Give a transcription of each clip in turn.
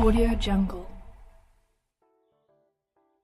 Audio Jungle.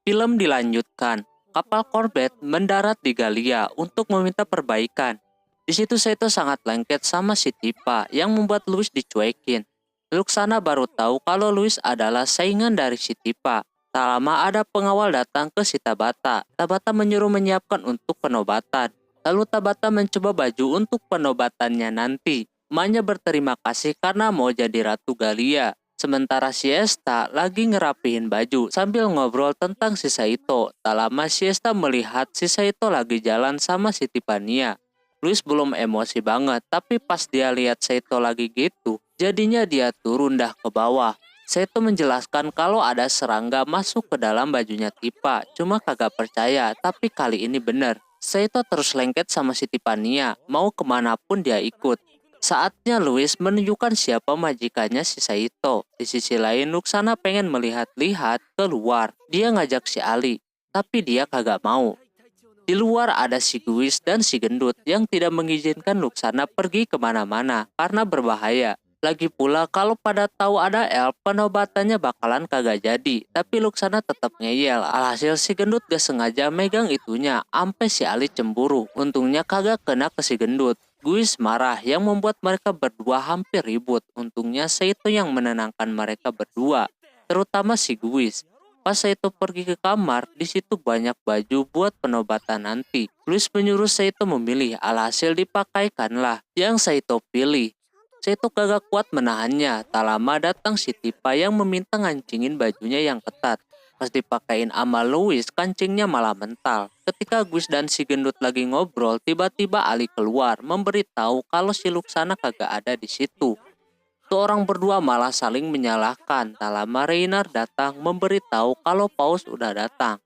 Film dilanjutkan. Kapal korvet mendarat di Galia untuk meminta perbaikan. Di situ Saito sangat lengket sama si Tipa yang membuat Louis dicuekin. Luxana baru tahu kalau Louis adalah saingan dari si Tipa. Tak lama ada pengawal datang ke si Tabata. Tabata menyuruh menyiapkan untuk penobatan. Lalu Tabata mencoba baju untuk penobatannya nanti. Emaknya berterima kasih karena mau jadi Ratu Galia. Sementara Siesta lagi ngerapihin baju sambil ngobrol tentang si Saito. Tak lama Siesta melihat si Saito lagi jalan sama si Tiffany. Louis belum emosi banget, tapi pas dia lihat Saito lagi gitu, jadinya dia turun dah ke bawah. Saito menjelaskan kalau ada serangga masuk ke dalam bajunya Tipa, cuma kagak percaya, tapi kali ini bener. Saito terus lengket sama si Tiffany, mau kemanapun dia ikut. Saatnya Louis menunjukkan siapa majikannya si Saito. Di sisi lain, Luxana pengen melihat-lihat keluar. Dia ngajak si Ali, tapi dia kagak mau. Di luar ada si Guis dan si Gendut yang tidak mengizinkan Luxana pergi kemana-mana karena berbahaya. Lagi pula kalau pada tahu ada elf, penobatannya bakalan kagak jadi. Tapi Luxana tetap ngeyel. Alhasil si Gendut gak sengaja megang itunya, ampe si Ali cemburu. Untungnya kagak kena ke si Gendut. Guis marah yang membuat mereka berdua hampir ribut. Untungnya Saito yang menenangkan mereka berdua, terutama si Guis. Pas Saito pergi ke kamar, di situ banyak baju buat penobatan nanti. Louis menyuruh Saito memilih, alhasil dipakaikanlah yang Saito pilih. Saito kagak kuat menahannya. Tak lama datang si Tipa yang meminta ngancingin bajunya yang ketat. Pas dipakein sama Louis, kancingnya malah mental. Ketika Gus dan si Gendut lagi ngobrol, tiba-tiba Ali keluar memberitahu kalau si Luxana kagak ada di situ. Tuh orang berdua malah saling menyalahkan. Tak lama Reynard datang memberitahu kalau Paus udah datang.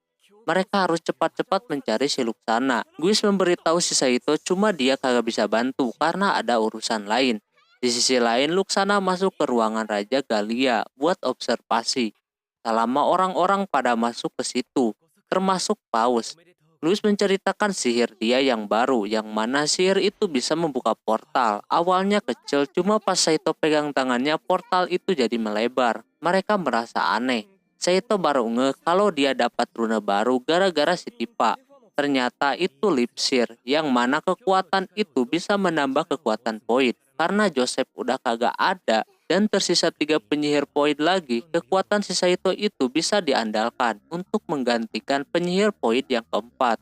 Mereka harus cepat-cepat mencari si Luxana. Gus memberitahu si Saito cuma dia kagak bisa bantu karena ada urusan lain. Di sisi lain, Luxana masuk ke ruangan Raja Galia buat observasi. Tak lama orang-orang pada masuk ke situ, termasuk Paus. Louis menceritakan sihir dia yang baru, yang mana sihir itu bisa membuka portal. Awalnya kecil, cuma pas Saito pegang tangannya, portal itu jadi melebar. Mereka merasa aneh. Saito baru ngeh kalau dia dapat rune baru gara-gara si Tipa. Ternyata itu Lipsir, yang mana kekuatan itu bisa menambah kekuatan poin. Karena Joseph udah kagak ada, dan tersisa 3 penyihir poin lagi, kekuatan si Saito itu bisa diandalkan untuk menggantikan penyihir poin yang keempat.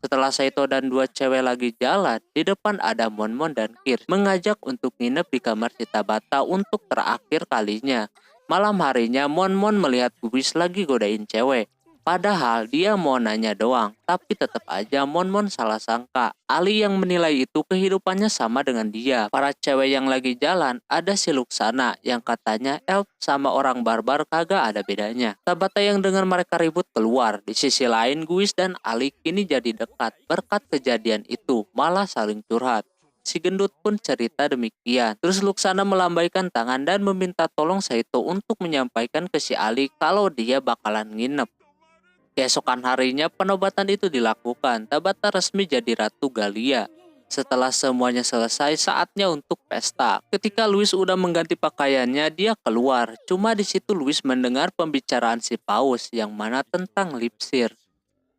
Setelah Saito dan 2 cewek lagi jalan, di depan ada Monmon dan Kirsch mengajak untuk nginep di kamar si Tabata untuk terakhir kalinya. Malam harinya Monmon melihat Guis lagi godain cewek. Padahal dia mau nanya doang, tapi tetap aja Monmon salah sangka. Ali yang menilai itu kehidupannya sama dengan dia. Para cewek yang lagi jalan, ada si Luxana yang katanya elf sama orang barbar kagak ada bedanya. Tabata yang dengar mereka ribut keluar. Di sisi lain, Guis dan Ali kini jadi dekat. Berkat kejadian itu, malah saling curhat. Si Gendut pun cerita demikian. Terus Luxana melambaikan tangan dan meminta tolong Saito untuk menyampaikan ke si Ali kalau dia bakalan nginep. Keesokan harinya penobatan itu dilakukan. Tabata resmi jadi Ratu Galia. Setelah semuanya selesai, saatnya untuk pesta. Ketika Louis udah mengganti pakaiannya, dia keluar. Cuma di situ Louis mendengar pembicaraan si Paus yang mana tentang Lipsir.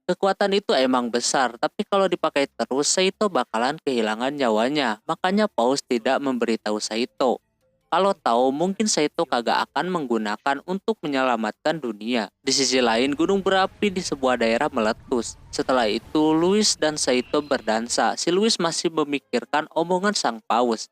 Kekuatan itu emang besar, tapi kalau dipakai terus, Saito bakalan kehilangan nyawanya. Makanya Paus tidak memberitahu Saito. Kalau tahu, mungkin Saito kagak akan menggunakan untuk menyelamatkan dunia. Di sisi lain, gunung berapi di sebuah daerah meletus. Setelah itu, Louis dan Saito berdansa. Si Louis masih memikirkan omongan sang Paus.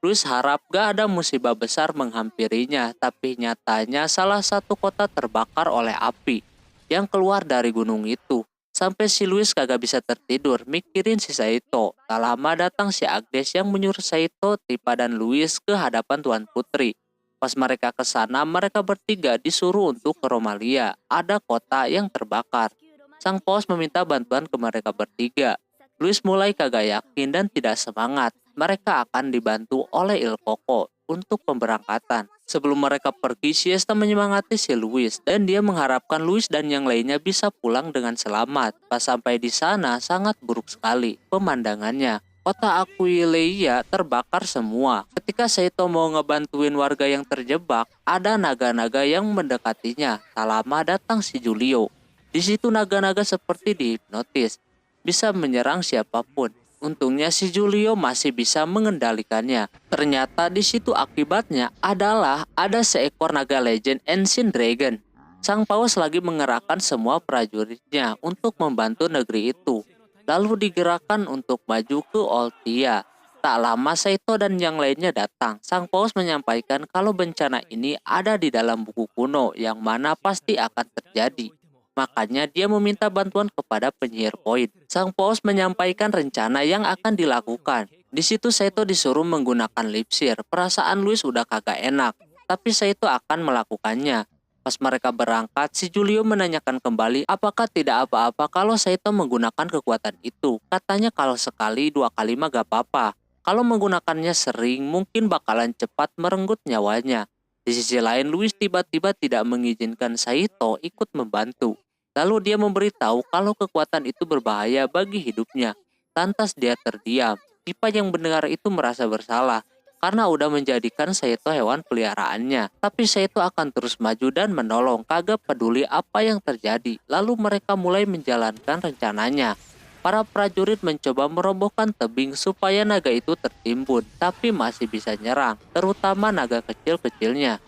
Louis harap gak ada musibah besar menghampirinya, tapi nyatanya salah satu kota terbakar oleh api yang keluar dari gunung itu. Sampai si Louis kagak bisa tertidur mikirin si Saito. Tak lama datang si Agnes yang menyuruh Saito, Tipa dan Louis ke hadapan Tuan Putri. Pas mereka ke sana, mereka bertiga disuruh untuk ke Romalia. Ada kota yang terbakar. Sang Paus meminta bantuan ke mereka bertiga. Louis mulai kagak yakin dan tidak semangat. Mereka akan dibantu oleh Il Coco untuk pemberangkatan. Sebelum mereka pergi, Siesta menyemangati si Louis dan dia mengharapkan Louis dan yang lainnya bisa pulang dengan selamat. Pas sampai di sana sangat buruk sekali pemandangannya. Kota Aquileia terbakar semua. Ketika Saito mau ngebantuin warga yang terjebak, ada naga-naga yang mendekatinya. Tak lama datang si Julio. Di situ naga-naga seperti dihipnotis, bisa menyerang siapapun. Untungnya si Julio masih bisa mengendalikannya. Ternyata di situ akibatnya adalah ada seekor naga legend Ancient Dragon. Sang paus lagi mengerahkan semua prajuritnya untuk membantu negeri itu. Lalu digerakkan untuk maju ke Oltia. Tak lama Saito dan yang lainnya datang. Sang paus menyampaikan kalau bencana ini ada di dalam buku kuno yang mana pasti akan terjadi. Makanya dia meminta bantuan kepada penyihir Void. Sang paus menyampaikan rencana yang akan dilakukan. Di situ Saito disuruh menggunakan lipsir. Perasaan Luis udah kagak enak, tapi Saito akan melakukannya. Pas mereka berangkat, si Julio menanyakan kembali apakah tidak apa-apa kalau Saito menggunakan kekuatan itu. Katanya kalau sekali 2 kali mah gak apa-apa. Kalau menggunakannya sering, mungkin bakalan cepat merenggut nyawanya. Di sisi lain, Luis tiba-tiba tidak mengizinkan Saito ikut membantu. Lalu dia memberitahu kalau kekuatan itu berbahaya bagi hidupnya. Lantas dia terdiam. Tipa yang mendengar itu merasa bersalah karena udah menjadikan Saito hewan peliharaannya. Tapi Saito akan terus maju dan menolong, kagak peduli apa yang terjadi. Lalu mereka mulai menjalankan rencananya. Para prajurit mencoba merobohkan tebing supaya naga itu tertimbun, tapi masih bisa nyerang, terutama naga kecil-kecilnya.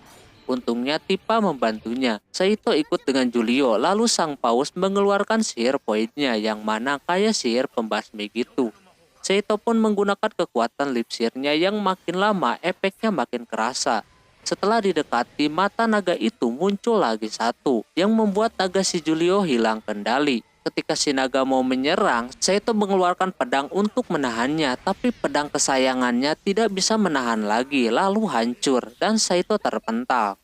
Untungnya Tipa membantunya. Saito ikut dengan Julio, lalu sang paus mengeluarkan sihir poinnya yang mana kayak sihir pembasmi gitu. Saito pun menggunakan kekuatan lipsirnya yang makin lama efeknya makin kerasa. Setelah didekati, mata naga itu muncul lagi satu, yang membuat naga si Julio hilang kendali. Ketika si naga mau menyerang, Saito mengeluarkan pedang untuk menahannya, tapi pedang kesayangannya tidak bisa menahan lagi, lalu hancur, dan Saito terpental.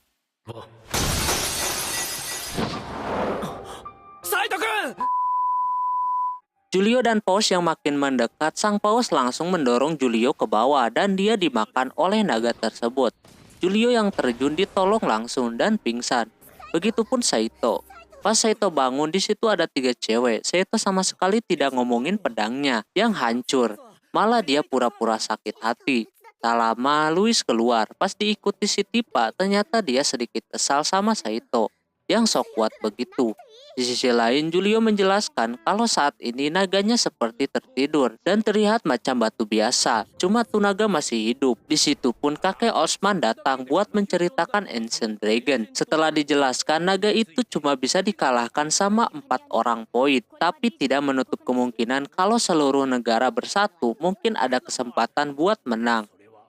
Julio dan paus yang makin mendekat, sang paus langsung mendorong Julio ke bawah dan dia dimakan oleh naga tersebut. Julio yang terjun ditolong langsung dan pingsan. Begitupun Saito. Pas Saito bangun, di situ ada 3 cewek. Saito sama sekali tidak ngomongin pedangnya yang hancur. Malah dia pura-pura sakit hati. Tak lama Luis keluar. Pas diikuti si Tipa, ternyata dia sedikit kesal sama Saito yang sok kuat begitu. Di sisi lain, Julio menjelaskan kalau saat ini naganya seperti tertidur dan terlihat macam batu biasa. Cuma tuh naga masih hidup. Di situ pun kakek Osman datang buat menceritakan Ancient Dragon. Setelah dijelaskan, naga itu cuma bisa dikalahkan sama 4 orang Void, tapi tidak menutup kemungkinan kalau seluruh negara bersatu mungkin ada kesempatan buat menang.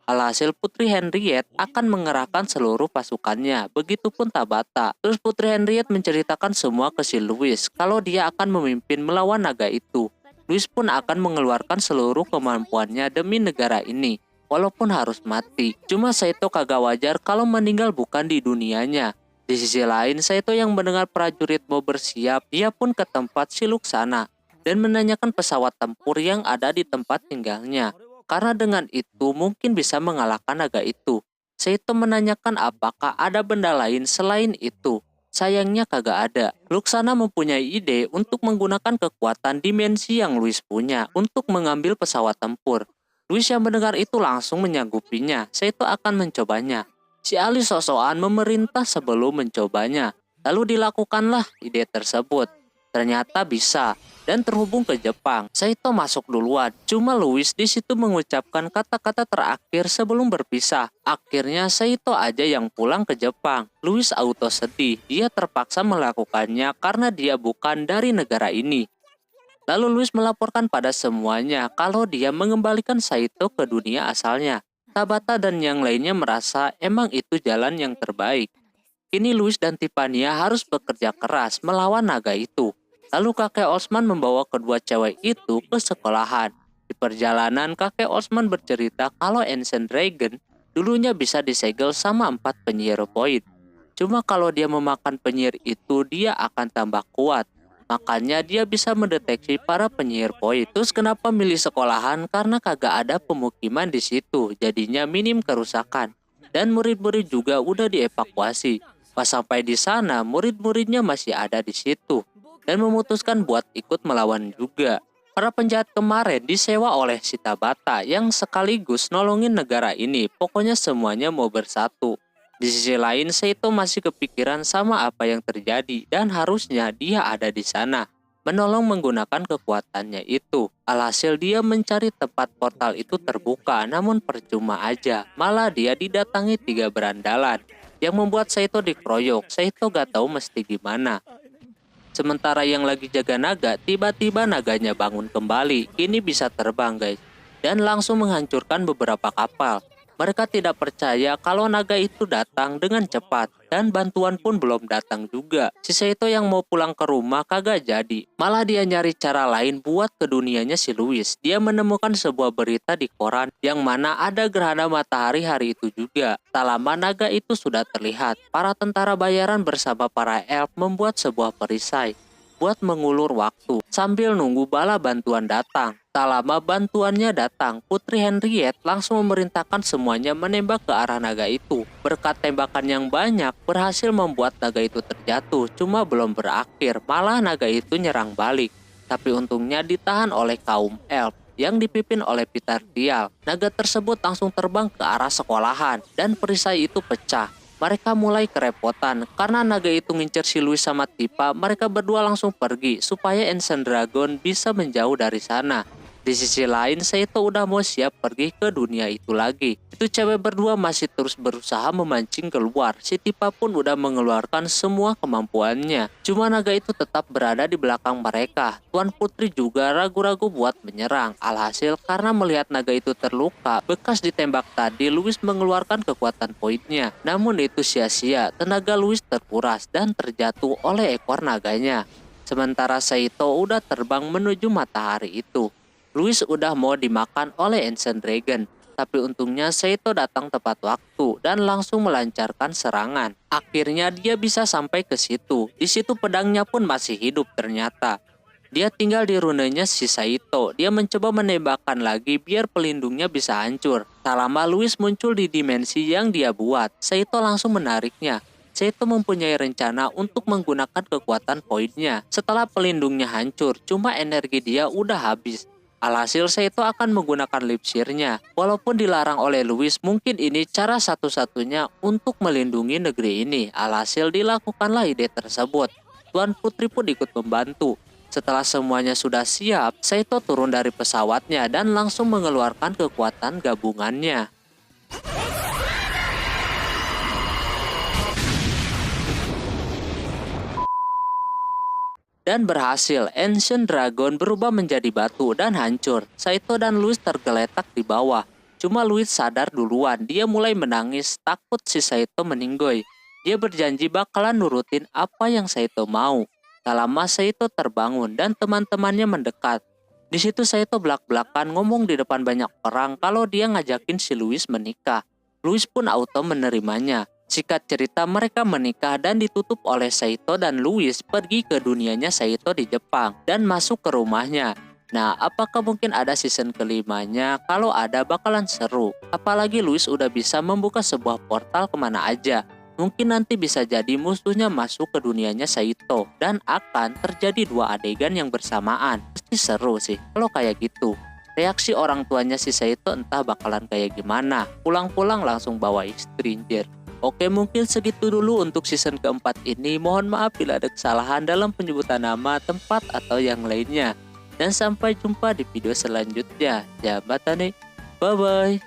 Alhasil Putri Henriette akan mengerahkan seluruh pasukannya, begitupun Tabata. Terus Putri Henriette menceritakan semua ke si Louis, kalau dia akan memimpin melawan naga itu. Louis pun akan mengeluarkan seluruh kemampuannya demi negara ini, walaupun harus mati. Cuma Saito kagak wajar kalau meninggal bukan di dunianya. Di sisi lain, Saito yang mendengar prajurit mau bersiap, dia pun ke tempat si Luxana dan menanyakan pesawat tempur yang ada di tempat tinggalnya. Karena dengan itu mungkin bisa mengalahkan naga itu. Saito menanyakan apakah ada benda lain selain itu. Sayangnya kagak ada. Luxana mempunyai ide untuk menggunakan kekuatan dimensi yang Louis punya untuk mengambil pesawat tempur. Louis yang mendengar itu langsung menyanggupinya. Saito akan mencobanya. Si Ali sosokan memerintah sebelum mencobanya. Lalu dilakukanlah ide tersebut. Ternyata bisa dan terhubung ke Jepang. Saito masuk duluan. Cuma Louis di situ mengucapkan kata-kata terakhir sebelum berpisah. Akhirnya Saito aja yang pulang ke Jepang. Louis auto sedih. Dia terpaksa melakukannya karena dia bukan dari negara ini. Lalu Louis melaporkan pada semuanya kalau dia mengembalikan Saito ke dunia asalnya. Tabata dan yang lainnya merasa emang itu jalan yang terbaik. Kini Louis dan Tiffany harus bekerja keras melawan naga itu. Lalu kakek Osman membawa kedua cewek itu ke sekolahan. Di perjalanan, kakek Osman bercerita kalau Ancient Dragon dulunya bisa disegel sama 4 penyihir Void. Cuma kalau dia memakan penyihir itu, dia akan tambah kuat. Makanya dia bisa mendeteksi para penyihir Void. Terus kenapa milih sekolahan? Karena kagak ada pemukiman di situ, jadinya minim kerusakan. Dan murid-murid juga udah dievakuasi. Pas sampai di sana, murid-muridnya masih ada di situ dan memutuskan buat ikut melawan juga. Para penjahat kemarin disewa oleh si Tabata yang sekaligus nolongin negara ini. Pokoknya semuanya mau bersatu. Di sisi lain, Saito masih kepikiran sama apa yang terjadi dan harusnya dia ada di sana, menolong menggunakan kekuatannya itu. Alhasil dia mencari tempat portal itu terbuka, namun percuma aja. Malah dia didatangi 3 berandalan yang membuat Saito dikeroyok. Saito gak tahu mesti gimana. Sementara yang lagi jaga naga, tiba-tiba naganya bangun kembali. Kini bisa terbang guys, dan langsung menghancurkan beberapa kapal. Mereka tidak percaya kalau naga itu datang dengan cepat, dan bantuan pun belum datang juga. Si Saito yang mau pulang ke rumah kagak jadi. Malah dia nyari cara lain buat ke dunianya si Louis. Dia menemukan sebuah berita di koran yang mana ada gerhana matahari hari itu juga. Tak lama naga itu sudah terlihat. Para tentara bayaran bersama para elf membuat sebuah perisai buat mengulur waktu sambil nunggu bala bantuan datang. Tak lama bantuannya datang, Putri Henriette langsung memerintahkan semuanya menembak ke arah naga itu. Berkat tembakan yang banyak, berhasil membuat naga itu terjatuh, cuma belum berakhir, malah naga itu nyerang balik. Tapi untungnya ditahan oleh kaum elf yang dipimpin oleh Peter Thiel. Naga tersebut langsung terbang ke arah sekolahan dan perisai itu pecah. Mereka mulai kerepotan karena naga itu ngincer si Louis sama Tifa. Mereka berdua langsung pergi supaya Ancient Dragon bisa menjauh dari sana. Di sisi lain, Saito udah mau siap pergi ke dunia itu lagi. Itu cewek berdua masih terus berusaha memancing keluar. Si Tifa pun udah mengeluarkan semua kemampuannya. Cuma naga itu tetap berada di belakang mereka. Tuan Putri juga ragu-ragu buat menyerang. Alhasil karena melihat naga itu terluka, bekas ditembak tadi, Louis mengeluarkan kekuatan poinnya. Namun itu sia-sia, tenaga Louis terkuras dan terjatuh oleh ekor naganya. Sementara Saito udah terbang menuju matahari itu. Louis udah mau dimakan oleh Ancient Dragon, tapi untungnya Saito datang tepat waktu dan langsung melancarkan serangan. Akhirnya dia bisa sampai ke situ. Di situ pedangnya pun masih hidup ternyata. Dia tinggal di runenya si Saito. Dia mencoba menembakkan lagi biar pelindungnya bisa hancur. Tak lama Louis muncul di dimensi yang dia buat. Saito langsung menariknya. Saito mempunyai rencana untuk menggunakan kekuatan poinnya setelah pelindungnya hancur, cuma energi dia udah habis. Alhasil Saito akan menggunakan lipsirnya. Walaupun dilarang oleh Louis, mungkin ini cara satu-satunya untuk melindungi negeri ini. Alhasil dilakukanlah ide tersebut. Tuan Putri pun ikut membantu. Setelah semuanya sudah siap, Saito turun dari pesawatnya dan langsung mengeluarkan kekuatan gabungannya. Dan berhasil, Ancient Dragon berubah menjadi batu dan hancur. Saito dan Louis tergeletak di bawah. Cuma Louis sadar duluan, dia mulai menangis takut si Saito meninggoy. Dia berjanji bakalan nurutin apa yang Saito mau. Tak lama Saito terbangun dan teman-temannya mendekat. Di situ Saito belak-belakan ngomong di depan banyak orang kalau dia ngajakin si Louis menikah. Louis pun auto menerimanya. Singkat cerita, mereka menikah dan ditutup oleh Saito dan Louis pergi ke dunianya Saito di Jepang dan masuk ke rumahnya. Nah, apakah mungkin ada season kelimanya? Kalau ada bakalan seru. Apalagi Louis udah bisa membuka sebuah portal kemana aja. Mungkin nanti bisa jadi musuhnya masuk ke dunianya Saito dan akan terjadi 2 adegan yang bersamaan. Pasti seru sih kalau kayak gitu. Reaksi orang tuanya si Saito entah bakalan kayak gimana. Pulang-pulang langsung bawa stranger. Oke, mungkin segitu dulu untuk season keempat ini. Mohon maaf bila ada kesalahan dalam penyebutan nama, tempat, atau yang lainnya. Dan sampai jumpa di video selanjutnya. Jabatane, bye-bye.